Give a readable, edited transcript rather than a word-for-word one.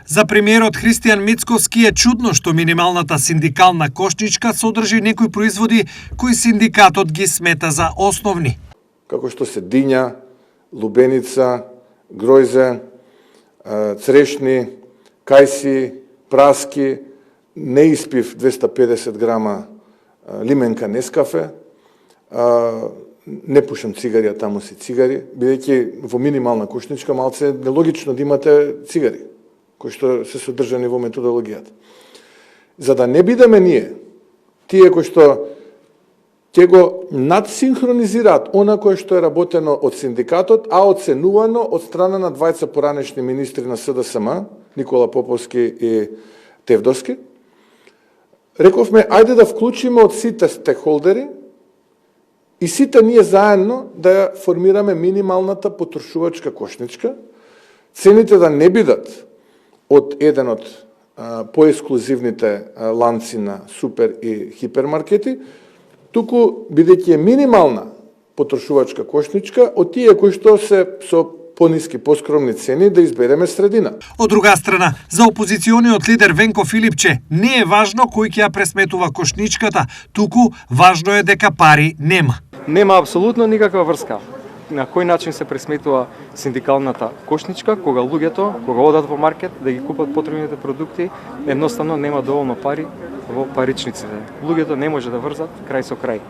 За премиерот Христијан Мицковски е чудно што минималната синдикална кошничка содржи некои производи кои синдикатот ги смета за основни. Како што се диња, лубеница, гројзе, црешни, кајси, праски, не испив 250 грама лименка Нескафе, не пушам цигари, а таму си цигари, бидејќи во минимална кошничка малце нелогично да имате цигари, кои што се содржани во методологијата. За да не бидеме ние, тие кои што ќе го надсинхронизираат она кое што е работено од синдикатот, а оценувано од страна на двајца поранешни министри на СДСМ, Никола Поповски и Тевдовски, рековме, ајде да вклучиме од сите стекхолдери и сите ние заедно да ја формираме минималната потрошувачка кошничка, цените да не бидат од еден од поексклузивните ланци на супер и хипермаркети, туку бидејќи е минимална потрошувачка кошничка од тие кои што се со пониски, поскромни цени да избереме средина. Од друга страна, за опозициониот лидер Венко Филипче не е важно кој ќе ја пресметува кошничката, туку важно е дека пари нема. Нема апсолутно никаква врска на кој начин се пресметува синдикалната кошничка, кога луѓето, кога одат во маркет да ги купат потребните продукти, едноставно нема доволно пари во паричниците. Луѓето не може да врзат крај со крај.